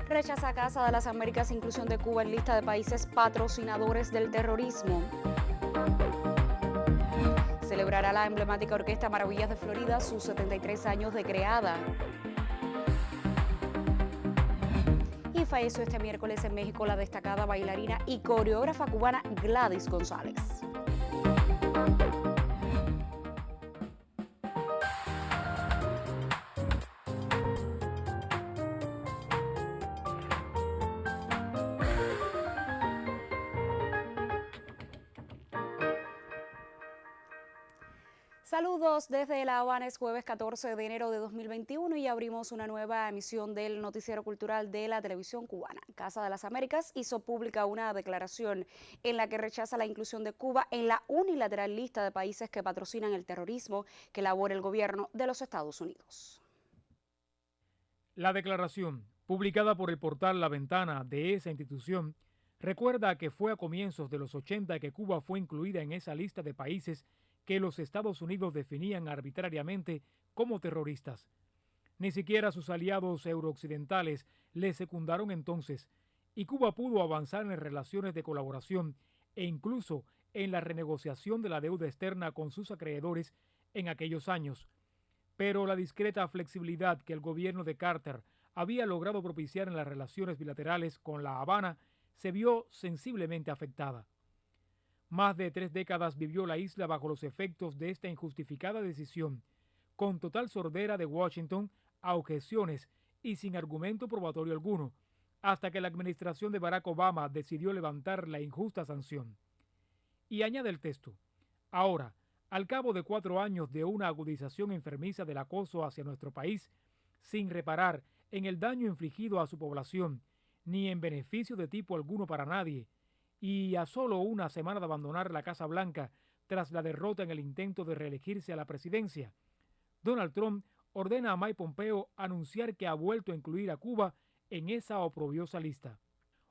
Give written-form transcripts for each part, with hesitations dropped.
Rechaza Casa de las Américas inclusión de Cuba en lista de países patrocinadores del terrorismo. Celebrará la emblemática Orquesta Maravillas de Florida sus 73 años de creada. Y falleció este miércoles en México la destacada bailarina y coreógrafa cubana Gladys González. Saludos desde La Habana, es jueves 14 de enero de 2021 y abrimos una nueva emisión del Noticiero Cultural de la televisión cubana. Casa de las Américas hizo pública una declaración en la que rechaza la inclusión de Cuba en la unilateral lista de países que patrocinan el terrorismo que elabora el gobierno de los Estados Unidos. La declaración, publicada por el portal La Ventana de esa institución, recuerda que fue a comienzos de los 80 que Cuba fue incluida en esa lista de países que los Estados Unidos definían arbitrariamente como terroristas. Ni siquiera sus aliados eurooccidentales le secundaron entonces, y Cuba pudo avanzar en relaciones de colaboración e incluso en la renegociación de la deuda externa con sus acreedores en aquellos años. Pero la discreta flexibilidad que el gobierno de Carter había logrado propiciar en las relaciones bilaterales con La Habana se vio sensiblemente afectada. Más de 3 décadas vivió la isla bajo los efectos de esta injustificada decisión, con total sordera de Washington a objeciones y sin argumento probatorio alguno, hasta que la administración de Barack Obama decidió levantar la injusta sanción. Y añade el texto: ahora, al cabo de 4 años de una agudización enfermiza del acoso hacia nuestro país, sin reparar en el daño infligido a su población, ni en beneficio de tipo alguno para nadie, y a solo una semana de abandonar la Casa Blanca tras la derrota en el intento de reelegirse a la presidencia, Donald Trump ordena a Mike Pompeo anunciar que ha vuelto a incluir a Cuba en esa oprobiosa lista.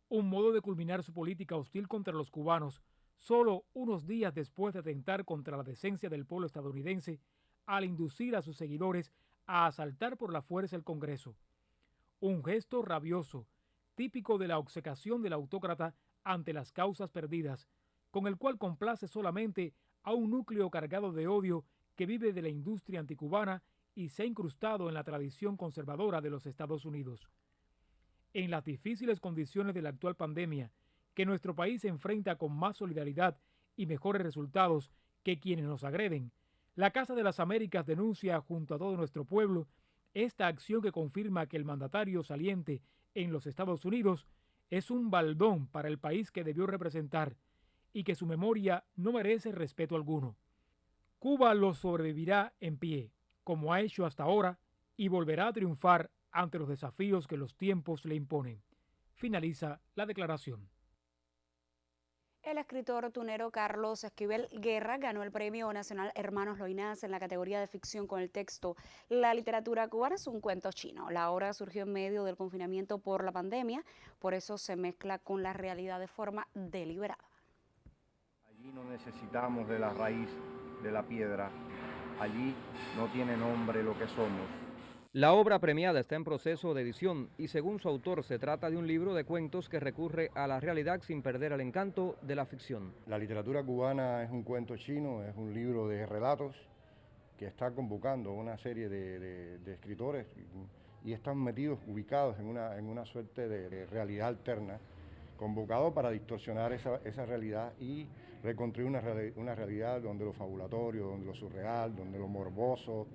Un modo de culminar su política hostil contra los cubanos, solo unos días después de atentar contra la decencia del pueblo estadounidense al inducir a sus seguidores a asaltar por la fuerza el Congreso. Un gesto rabioso, típico de la obcecación del autócrata ante las causas perdidas, con el cual complace solamente a un núcleo cargado de odio que vive de la industria anticubana y se ha incrustado en la tradición conservadora de los Estados Unidos. En las difíciles condiciones de la actual pandemia, que nuestro país se enfrenta con más solidaridad y mejores resultados que quienes nos agreden, la Casa de las Américas denuncia junto a todo nuestro pueblo esta acción que confirma que el mandatario saliente en los Estados Unidos es un baldón para el país que debió representar y que su memoria no merece respeto alguno. Cuba lo sobrevivirá en pie, como ha hecho hasta ahora, y volverá a triunfar ante los desafíos que los tiempos le imponen. Finaliza la declaración. El escritor tunero Carlos Esquivel Guerra ganó el Premio Nacional Hermanos Loinás en la categoría de ficción con el texto La literatura cubana es un cuento chino. La obra surgió en medio del confinamiento por la pandemia, por eso se mezcla con la realidad de forma deliberada. Allí no necesitamos de la raíz de la piedra, allí no tiene nombre lo que somos. La obra premiada está en proceso de edición y según su autor se trata de un libro de cuentos que recurre a la realidad sin perder el encanto de la ficción. La literatura cubana es un cuento chino, es un libro de relatos que está convocando una serie de escritores y están metidos, ubicados en una suerte de realidad alterna, convocado para distorsionar esa realidad y reconstruir una realidad donde lo fabulatorio, donde lo surreal, donde lo morboso,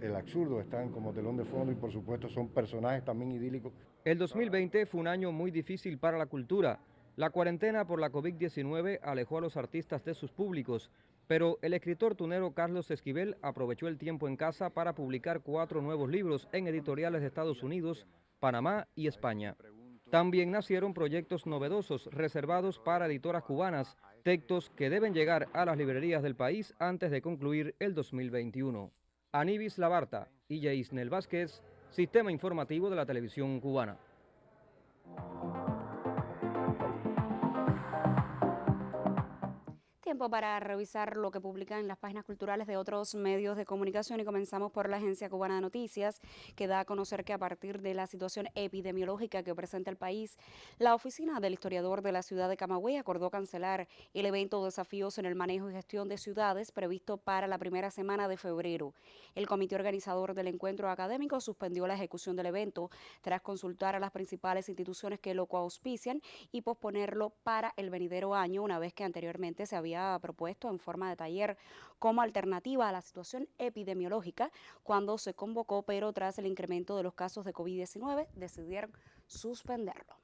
el absurdo están como telón de fondo y por supuesto son personajes también idílicos. El 2020 fue un año muy difícil para la cultura. La cuarentena por la COVID-19 alejó a los artistas de sus públicos, pero el escritor tunero Carlos Esquivel aprovechó el tiempo en casa para publicar 4 nuevos libros en editoriales de Estados Unidos, Panamá y España. También nacieron proyectos novedosos reservados para editoras cubanas, textos que deben llegar a las librerías del país antes de concluir el 2021. Aníbis Labarta y Yeisnel Vázquez, Sistema Informativo de la Televisión Cubana. Tiempo para revisar lo que publican en las páginas culturales de otros medios de comunicación y comenzamos por la Agencia Cubana de Noticias, que da a conocer que a partir de la situación epidemiológica que presenta el país, la oficina del historiador de la ciudad de Camagüey acordó cancelar el evento Desafíos en el Manejo y Gestión de Ciudades previsto para la primera semana de febrero. El comité organizador del encuentro académico suspendió la ejecución del evento tras consultar a las principales instituciones que lo coauspician y posponerlo para el venidero año, una vez que anteriormente se había propuesto en forma de taller como alternativa a la situación epidemiológica cuando se convocó, pero tras el incremento de los casos de COVID-19 decidieron suspenderlo.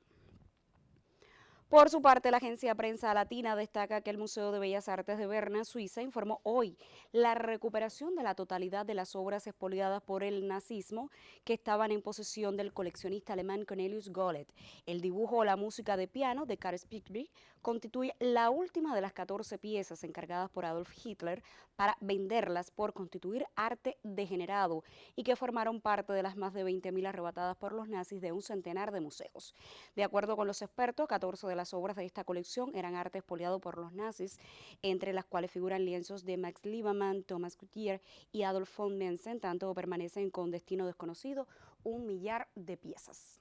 Por su parte, la agencia Prensa Latina destaca que el Museo de Bellas Artes de Berna, Suiza, informó hoy la recuperación de la totalidad de las obras expoliadas por el nazismo que estaban en posesión del coleccionista alemán Cornelius Gollet. El dibujo o la música de piano de Karl Spiegel constituye la última de las 14 piezas encargadas por Adolf Hitler para venderlas por constituir arte degenerado y que formaron parte de las más de 20.000 arrebatadas por los nazis de un centenar de museos. De acuerdo con los expertos, 14 de las obras de esta colección eran arte expoliado por los nazis, entre las cuales figuran lienzos de Max Liebermann, Thomas Gutierrez y Adolf von Menzen, tanto permanecen con destino desconocido 1 millar de piezas.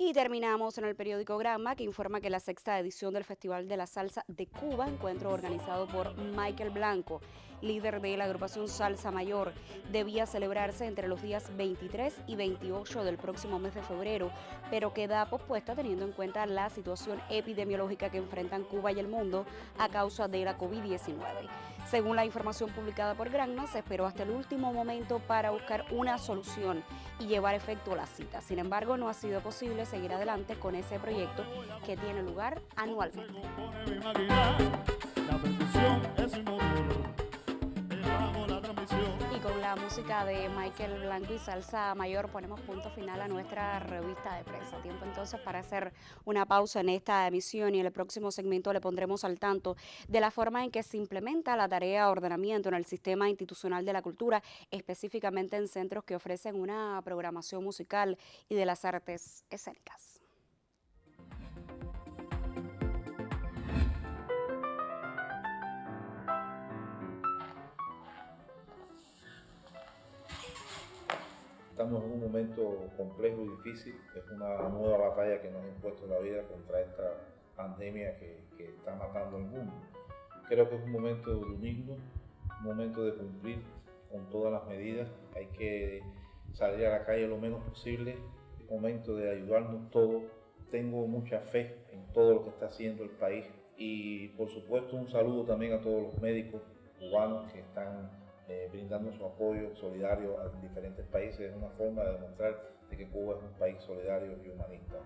Y terminamos en el periódico Granma, que informa que la 6ª edición del Festival de la Salsa de Cuba, encuentro organizado por Michael Blanco, líder de la agrupación Salsa Mayor, debía celebrarse entre los días 23 y 28 del próximo mes de febrero, pero queda pospuesta teniendo en cuenta la situación epidemiológica que enfrentan Cuba y el mundo a causa de la COVID-19. Según la información publicada por Granma, se esperó hasta el último momento para buscar una solución y llevar efecto la cita. Sin embargo, no ha sido posible seguir adelante con ese proyecto que tiene lugar anualmente. Y con la música de Michael Blanco y Salsa Mayor ponemos punto final a nuestra revista de prensa. Tiempo entonces para hacer una pausa en esta emisión y en el próximo segmento le pondremos al tanto de la forma en que se implementa la tarea de ordenamiento en el sistema institucional de la cultura, específicamente en centros que ofrecen una programación musical y de las artes escénicas. Estamos en un momento complejo y difícil, es una nueva batalla que nos ha impuesto la vida contra esta pandemia que está matando al mundo. Creo que es un momento de unirnos, un momento de cumplir con todas las medidas, hay que salir a la calle lo menos posible, es momento de ayudarnos todos. Tengo mucha fe en todo lo que está haciendo el país y por supuesto un saludo también a todos los médicos cubanos que están brindando su apoyo solidario a diferentes países. Es una forma de demostrar de que Cuba es un país solidario y humanista.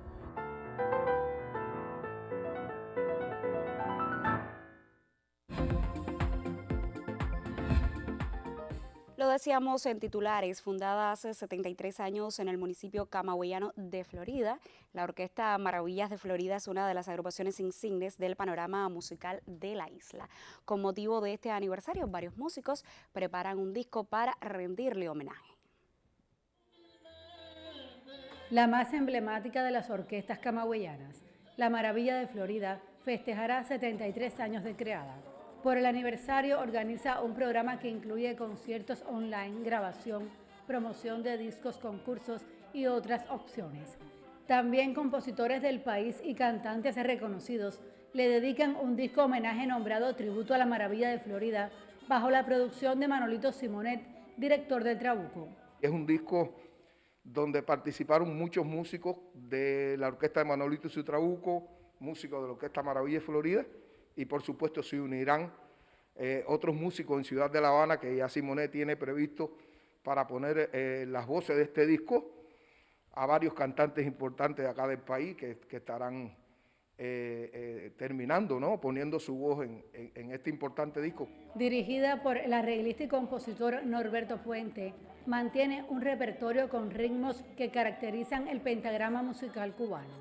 Lo decíamos en titulares, fundada hace 73 años en el municipio camagüeyano de Florida, la Orquesta Maravillas de Florida es una de las agrupaciones insignes del panorama musical de la isla. Con motivo de este aniversario, varios músicos preparan un disco para rendirle homenaje. La más emblemática de las orquestas camagüeyanas, la Maravilla de Florida, festejará 73 años de creada. Por el aniversario organiza un programa que incluye conciertos online, grabación, promoción de discos, concursos y otras opciones. También compositores del país y cantantes reconocidos le dedican un disco homenaje nombrado Tributo a la Maravilla de Florida, bajo la producción de Manolito Simonet, director del Trabuco. Es un disco donde participaron muchos músicos de la orquesta de Manolito y su Trabuco, músicos de la Orquesta Maravilla de Florida, y por supuesto se unirán otros músicos en Ciudad de La Habana que ya Simonet tiene previsto para poner las voces de este disco, a varios cantantes importantes de acá del país que estarán terminando, ¿no?, poniendo su voz en este importante disco. Dirigida por el arreglista y compositor Norberto Puente, mantiene un repertorio con ritmos que caracterizan el pentagrama musical cubano.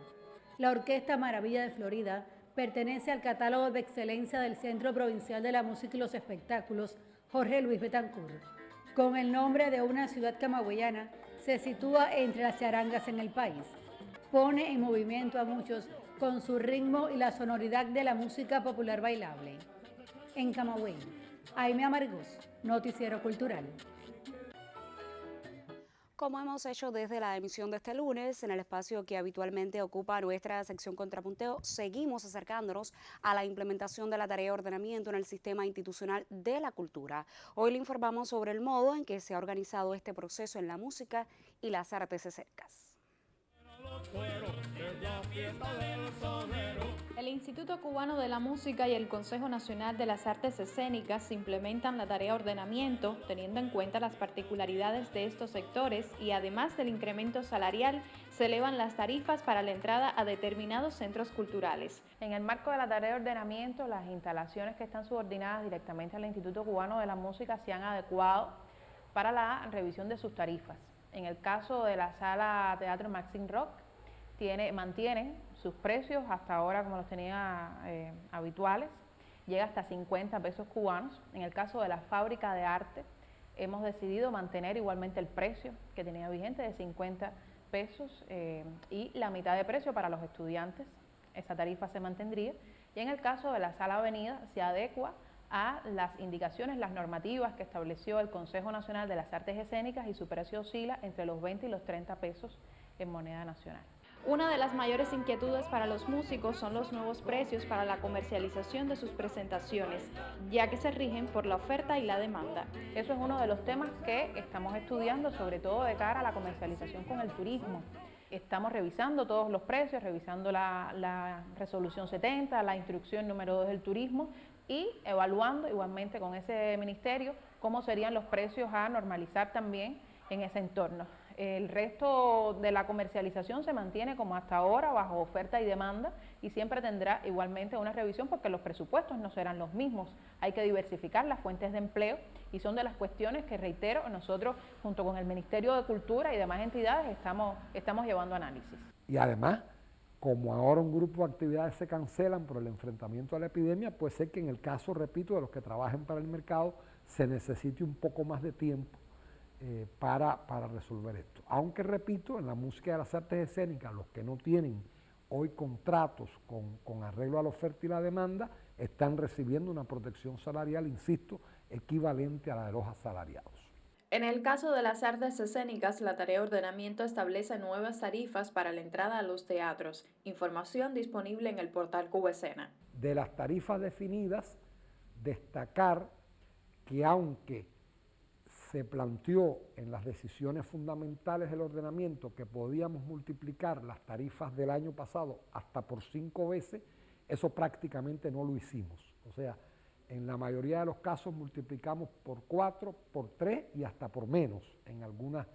La Orquesta Maravilla de Florida pertenece al catálogo de excelencia del Centro Provincial de la Música y los Espectáculos, Jorge Luis Betancourt. Con el nombre de una ciudad camagüeyana, se sitúa entre las charangas en el país. Pone en movimiento a muchos con su ritmo y la sonoridad de la música popular bailable. En Camagüey, Aimee Amargós, Noticiero Cultural. Como hemos hecho desde la emisión de este lunes, en el espacio que habitualmente ocupa nuestra sección Contrapunteo, seguimos acercándonos a la implementación de la tarea de ordenamiento en el sistema institucional de la cultura. Hoy le informamos sobre el modo en que se ha organizado este proceso en la música y las artes escénicas. El Instituto Cubano de la Música y el Consejo Nacional de las Artes Escénicas implementan la tarea ordenamiento, teniendo en cuenta las particularidades de estos sectores y además del incremento salarial, se elevan las tarifas para la entrada a determinados centros culturales. En el marco de la tarea de ordenamiento, las instalaciones que están subordinadas directamente al Instituto Cubano de la Música se han adecuado para la revisión de sus tarifas. En el caso de la Sala Teatro Maxim Rock, mantiene sus precios hasta ahora como los tenía habituales, llega hasta 50 pesos cubanos. En el caso de la Fábrica de Arte, hemos decidido mantener igualmente el precio que tenía vigente de 50 pesos y la mitad de precio para los estudiantes, esa tarifa se mantendría. Y en el caso de la Sala Avenida se adecua a las indicaciones, las normativas que estableció el Consejo Nacional de las Artes Escénicas y su precio oscila entre los 20 y los 30 pesos en moneda nacional. Una de las mayores inquietudes para los músicos son los nuevos precios para la comercialización de sus presentaciones, ya que se rigen por la oferta y la demanda. Eso es uno de los temas que estamos estudiando, sobre todo de cara a la comercialización con el turismo. Estamos revisando todos los precios, revisando la resolución 70, la instrucción número 2 del turismo y evaluando igualmente con ese ministerio cómo serían los precios a normalizar también en ese entorno. El resto de la comercialización se mantiene como hasta ahora, bajo oferta y demanda, y siempre tendrá igualmente una revisión porque los presupuestos no serán los mismos. Hay que diversificar las fuentes de empleo y son de las cuestiones que, reitero, nosotros junto con el Ministerio de Cultura y demás entidades estamos llevando análisis. Y además, como ahora un grupo de actividades se cancelan por el enfrentamiento a la epidemia, puede ser que en el caso, repito, de los que trabajen para el mercado, se necesite un poco más de tiempo para resolver esto. Aunque, repito, en la música de las artes escénicas, los que no tienen hoy contratos con arreglo a la oferta y la demanda, están recibiendo una protección salarial, insisto, equivalente a la de los asalariados. En el caso de las artes escénicas, la tarea de ordenamiento establece nuevas tarifas para la entrada a los teatros. Información disponible en el portal Cubescena. De las tarifas definidas, destacar que aunque se planteó en las decisiones fundamentales del ordenamiento que podíamos multiplicar las tarifas del año pasado hasta por 5 veces, eso prácticamente no lo hicimos. O sea, en la mayoría de los casos multiplicamos por 4, por 3 y hasta por menos en algunas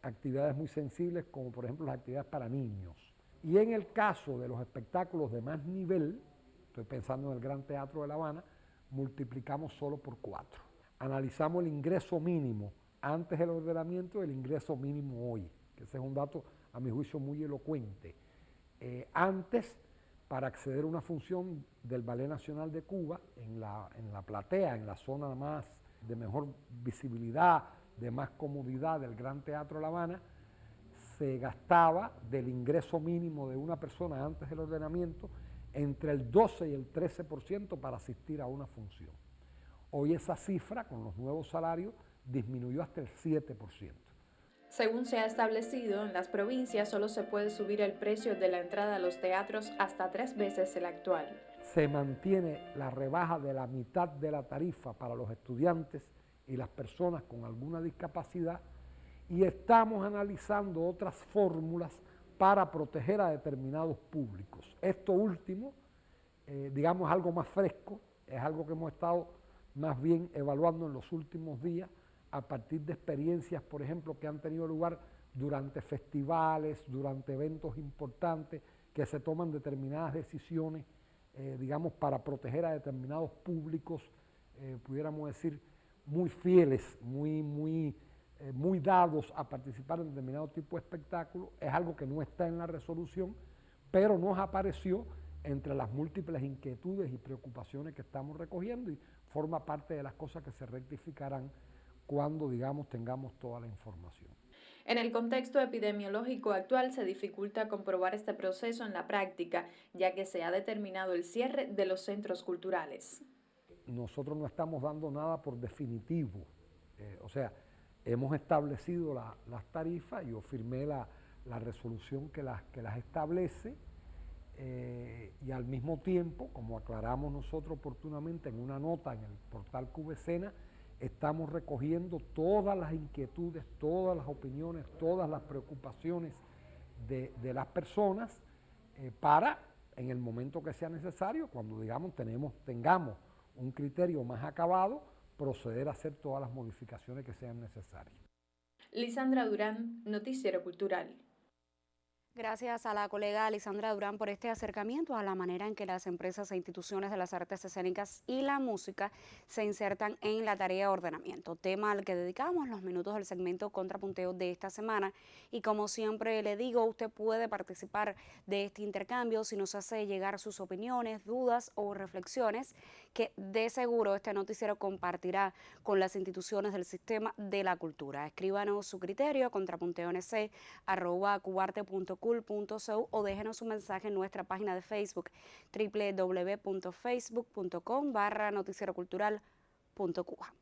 actividades muy sensibles, como por ejemplo las actividades para niños. Y en el caso de los espectáculos de más nivel, estoy pensando en el Gran Teatro de La Habana, multiplicamos solo por 4. Analizamos el ingreso mínimo antes del ordenamiento y el ingreso mínimo hoy, que ese es un dato a mi juicio muy elocuente. Antes, para acceder a una función del Ballet Nacional de Cuba, en la platea, en la zona más de mejor visibilidad, de más comodidad del Gran Teatro de La Habana, se gastaba del ingreso mínimo de una persona antes del ordenamiento entre el 12 y el 13% para asistir a una función. Hoy esa cifra, con los nuevos salarios, disminuyó hasta el 7%. Según se ha establecido, en las provincias solo se puede subir el precio de la entrada a los teatros hasta 3 veces el actual. Se mantiene la rebaja de la mitad de la tarifa para los estudiantes y las personas con alguna discapacidad y estamos analizando otras fórmulas para proteger a determinados públicos. Esto último, digamos algo más fresco, es algo que hemos estado más bien evaluando en los últimos días a partir de experiencias, por ejemplo, que han tenido lugar durante festivales, durante eventos importantes, que se toman determinadas decisiones, digamos, para proteger a determinados públicos, pudiéramos decir, muy fieles, muy dados a participar en determinado tipo de espectáculo. Es algo que no está en la resolución, pero nos apareció entre las múltiples inquietudes y preocupaciones que estamos recogiendo y forma parte de las cosas que se rectificarán cuando, digamos, tengamos toda la información. En el contexto epidemiológico actual se dificulta comprobar este proceso en la práctica, ya que se ha determinado el cierre de los centros culturales. Nosotros no estamos dando nada por definitivo, o sea, hemos establecido las tarifas, yo firmé la resolución que las establece, y al mismo tiempo, como aclaramos nosotros oportunamente en una nota en el portal Cubescena, estamos recogiendo todas las inquietudes, todas las opiniones, todas las preocupaciones de las personas para, en el momento que sea necesario, cuando tengamos un criterio más acabado, proceder a hacer todas las modificaciones que sean necesarias. Lisandra Durán, Noticiero Cultural. Gracias a la colega Lisandra Durán por este acercamiento a la manera en que las empresas e instituciones de las artes escénicas y la música se insertan en la tarea de ordenamiento, tema al que dedicamos los minutos del segmento Contrapunteo de esta semana. Y como siempre le digo, usted puede participar de este intercambio si nos hace llegar sus opiniones, dudas o reflexiones, que de seguro este noticiero compartirá con las instituciones del sistema de la cultura. Escríbanos su criterio a contrapunteonc@cubarte.com o déjenos un mensaje en nuestra página de Facebook www.facebook.com/noticierocultural.cuba.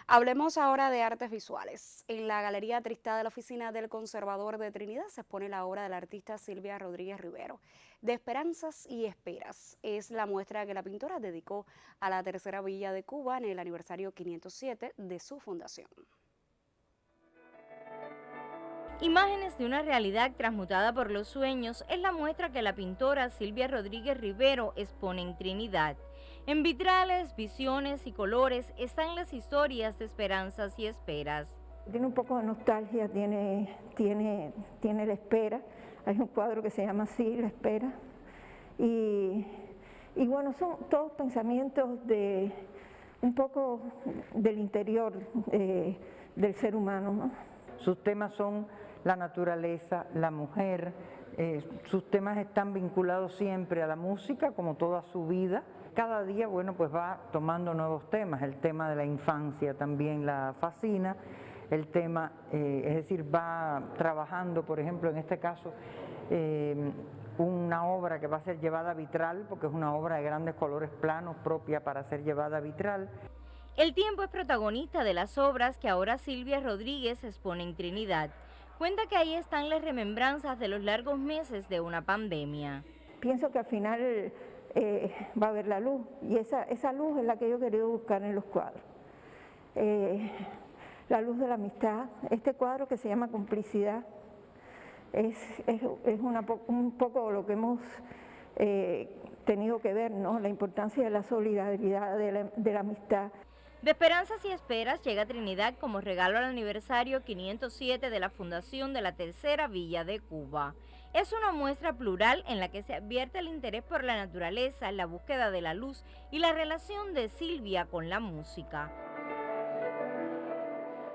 Hablemos ahora de artes visuales. En la Galería Tristá de la Oficina del Conservador de Trinidad se expone la obra de la artista Silvia Rodríguez Rivero, De Esperanzas y Esperas. Es la muestra que la pintora dedicó a la tercera villa de Cuba en el aniversario 507 de su fundación. Imágenes de una realidad transmutada por los sueños es la muestra que la pintora Silvia Rodríguez Rivero expone en Trinidad. En vitrales, visiones y colores están las historias de esperanzas y esperas. Tiene un poco de nostalgia, tiene la espera. Hay un cuadro que se llama así, La Espera. Y bueno, son todos pensamientos de un poco del interior del ser humano, ¿no? Sus temas son la naturaleza, la mujer, sus temas están vinculados siempre a la música, como toda su vida. Cada día, bueno, pues va tomando nuevos temas. El tema de la infancia también la fascina. El tema, es decir, va trabajando, por ejemplo, en este caso, una obra que va a ser llevada a vitral, porque es una obra de grandes colores planos propia para ser llevada a vitral. El tiempo es protagonista de las obras que ahora Silvia Rodríguez expone en Trinidad. Cuenta que ahí están las remembranzas de los largos meses de una pandemia. Pienso que al final va a haber la luz, y esa luz es la que yo he querido buscar en los cuadros. La luz de la amistad. Este cuadro que se llama Complicidad es un poco lo que hemos tenido que ver, ¿no? La importancia de la solidaridad, de la amistad. De Esperanzas y Esperas llega a Trinidad como regalo al aniversario 507 de la fundación de la tercera villa de Cuba. Es una muestra plural en la que se advierte el interés por la naturaleza, la búsqueda de la luz y la relación de Silvia con la música.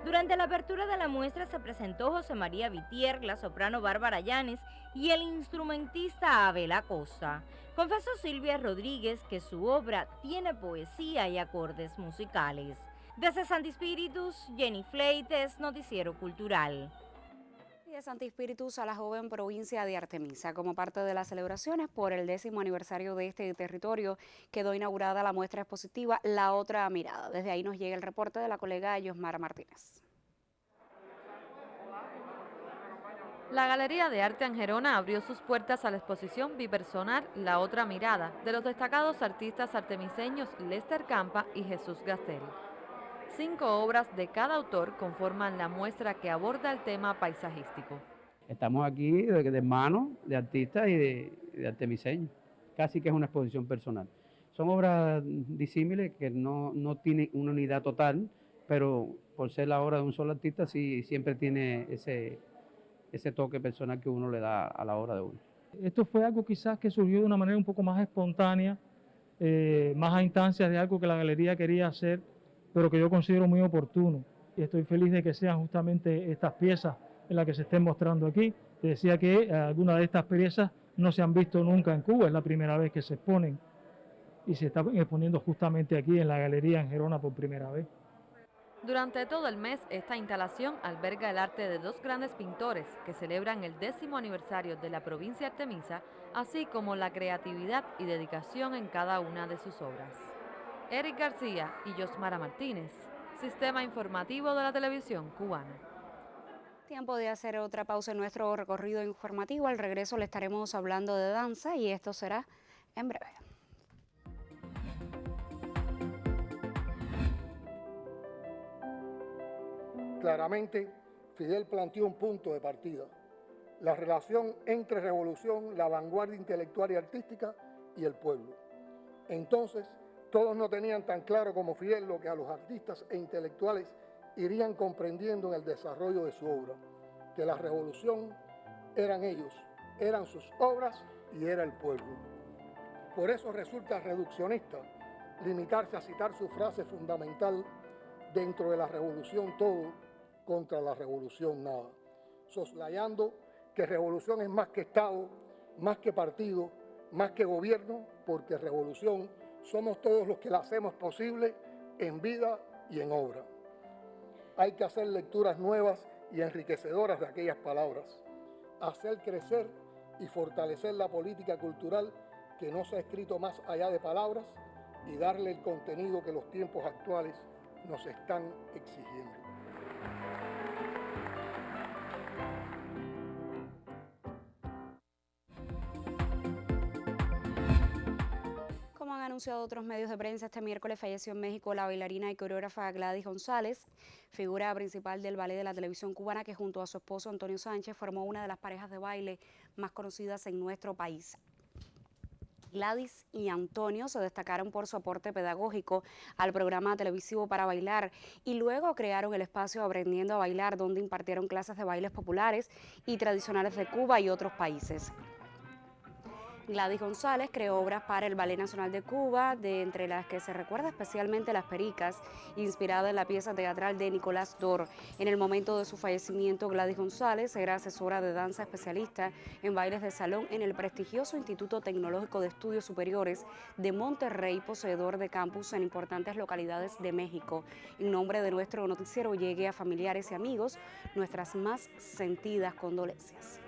Durante la apertura de la muestra se presentó José María Vitier, la soprano Bárbara Llanes y el instrumentista Abel Acosta. Confesó Silvia Rodríguez que su obra tiene poesía y acordes musicales. Desde Santi Espíritus, Jenny Fleites, Noticiero Cultural. Y de Santi Espíritus a la joven provincia de Artemisa. Como parte de las celebraciones por el 10º aniversario de este territorio, quedó inaugurada la muestra expositiva La Otra Mirada. Desde ahí nos llega el reporte de la colega Yosmara Martínez. La Galería de Arte Angerona abrió sus puertas a la exposición bipersonal La Otra Mirada de los destacados artistas artemiseños Lester Campa y Jesús Gastel. 5 obras de cada autor conforman la muestra que aborda el tema paisajístico. Estamos aquí de manos de artistas y de artemiseños, casi que es una exposición personal. Son obras disímiles que no tienen una unidad total, pero por ser la obra de un solo artista sí siempre tiene ese toque personal que uno le da a la obra de uno. Esto fue algo quizás que surgió de una manera un poco más espontánea, más a instancias de algo que la galería quería hacer, pero que yo considero muy oportuno. Y estoy feliz de que sean justamente estas piezas en las que se estén mostrando aquí. Te decía que algunas de estas piezas no se han visto nunca en Cuba, es la primera vez que se exponen y se están exponiendo justamente aquí en la Galería Angerona por primera vez. Durante todo el mes, esta instalación alberga el arte de dos grandes pintores que celebran el 10º aniversario de la provincia artemisa, así como la creatividad y dedicación en cada una de sus obras. Eric García y Yosmara Martínez, Sistema Informativo de la Televisión Cubana. Tiempo de hacer otra pausa en nuestro recorrido informativo. Al regreso le estaremos hablando de danza y esto será en breve. Claramente, Fidel planteó un punto de partida: la relación entre revolución, la vanguardia intelectual y artística y el pueblo. Entonces, todos no tenían tan claro como Fidel lo que a los artistas e intelectuales irían comprendiendo en el desarrollo de su obra, que la revolución eran ellos, eran sus obras y era el pueblo. Por eso resulta reduccionista limitarse a citar su frase fundamental: dentro de la revolución todo, contra la revolución nada, soslayando que revolución es más que Estado, más que partido, más que gobierno, porque revolución somos todos los que la hacemos posible en vida y en obra. Hay que hacer lecturas nuevas y enriquecedoras de aquellas palabras, hacer crecer y fortalecer la política cultural que no se ha escrito más allá de palabras y darle el contenido que los tiempos actuales nos están exigiendo. Como han anunciado otros medios de prensa, este miércoles falleció en México la bailarina y coreógrafa Gladys González, figura principal del ballet de la televisión cubana, que junto a su esposo Antonio Sánchez formó una de las parejas de baile más conocidas en nuestro país. Gladys y Antonio se destacaron por su aporte pedagógico al programa televisivo Para Bailar y luego crearon el espacio Aprendiendo a Bailar, donde impartieron clases de bailes populares y tradicionales de Cuba y otros países. Gladys González creó obras para el Ballet Nacional de Cuba, de entre las que se recuerda especialmente Las Pericas, inspirada en la pieza teatral de Nicolás Dor. En el momento de su fallecimiento, Gladys González era asesora de danza especialista en bailes de salón en el prestigioso Instituto Tecnológico de Estudios Superiores de Monterrey, poseedor de campus en importantes localidades de México. En nombre de nuestro noticiero llegue a familiares y amigos nuestras más sentidas condolencias.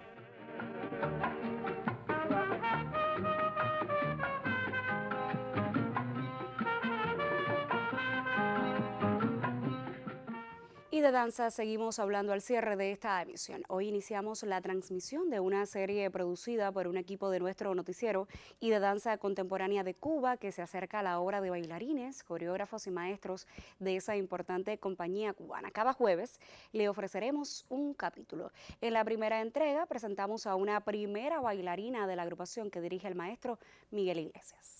Y de danza seguimos hablando al cierre de esta emisión. Hoy iniciamos la transmisión de una serie producida por un equipo de nuestro noticiero y de danza contemporánea de Cuba, que se acerca a la obra de bailarines, coreógrafos y maestros de esa importante compañía cubana. Cada jueves le ofreceremos un capítulo. En la primera entrega presentamos a una primera bailarina de la agrupación que dirige el maestro Miguel Iglesias.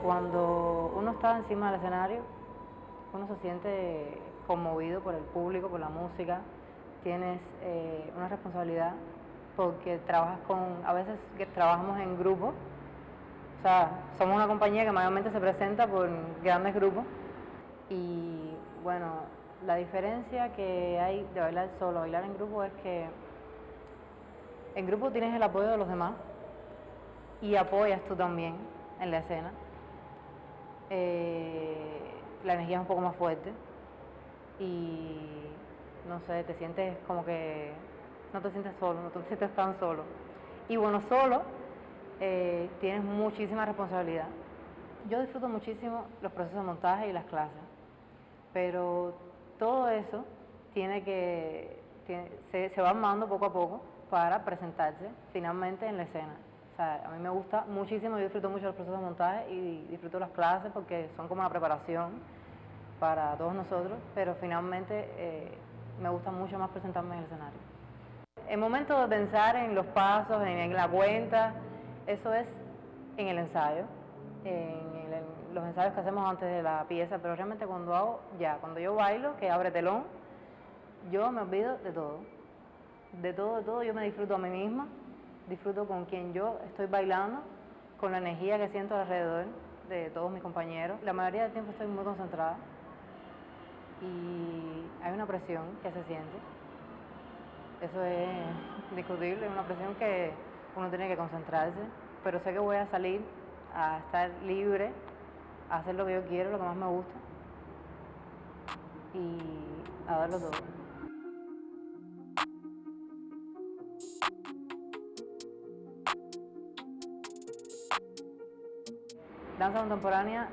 Cuando uno está encima del escenario, uno se siente conmovido por el público, por la música. Tienes una responsabilidad porque trabajas a veces que trabajamos en grupo. O sea, somos una compañía que mayormente se presenta por grandes grupos. Y bueno, la diferencia que hay de bailar solo, bailar en grupo, es que en grupo tienes el apoyo de los demás y apoyas tú también en la escena. La energía es un poco más fuerte y no sé, te sientes como que no te sientes solo, no te sientes tan solo. Y bueno, solo tienes muchísima responsabilidad. Yo disfruto muchísimo los procesos de montaje y las clases, pero todo eso se va armando poco a poco para presentarse finalmente en la escena. O sea, a mí me gusta muchísimo, yo disfruto mucho los procesos de montaje y disfruto las clases porque son como una preparación para todos nosotros, pero finalmente me gusta mucho más presentarme en el escenario. El momento de pensar en los pasos, en la cuenta, eso es en el ensayo, en los ensayos que hacemos antes de la pieza, pero realmente cuando yo bailo, que abre telón, yo me olvido de todo. De todo, yo me disfruto a mí misma. Disfruto con quien yo estoy bailando, con la energía que siento alrededor de todos mis compañeros. La mayoría del tiempo estoy muy concentrada y hay una presión que se siente. Eso es indiscutible, es una presión que uno tiene que concentrarse, pero sé que voy a salir a estar libre, a hacer lo que yo quiero, lo que más me gusta y a darlo todo. Danza contemporánea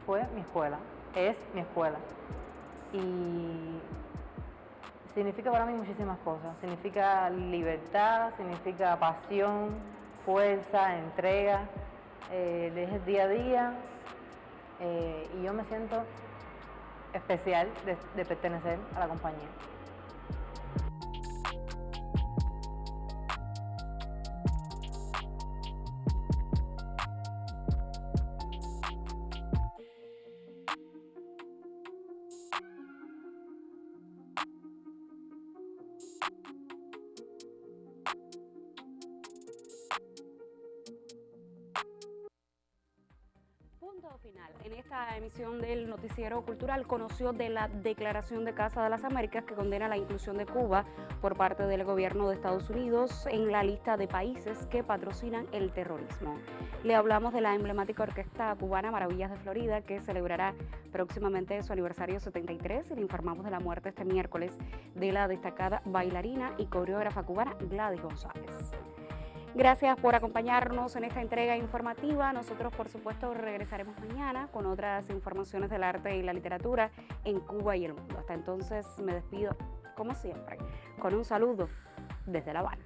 fue mi escuela, es mi escuela y significa para mí muchísimas cosas. Significa libertad, significa pasión, fuerza, entrega, es el día a día y yo me siento especial de pertenecer a la compañía. Punto final. En esta emisión del Noticiero Cultural conoció de la Declaración de Casa de las Américas que condena la inclusión de Cuba por parte del gobierno de Estados Unidos en la lista de países que patrocinan el terrorismo. Le hablamos de la emblemática orquesta cubana Maravillas de Florida, que celebrará próximamente su aniversario 73, y le informamos de la muerte este miércoles de la destacada bailarina y coreógrafa cubana Gladys González. Gracias por acompañarnos en esta entrega informativa. Nosotros, por supuesto, regresaremos mañana con otras informaciones del arte y la literatura en Cuba y el mundo. Hasta entonces me despido, como siempre, con un saludo desde La Habana.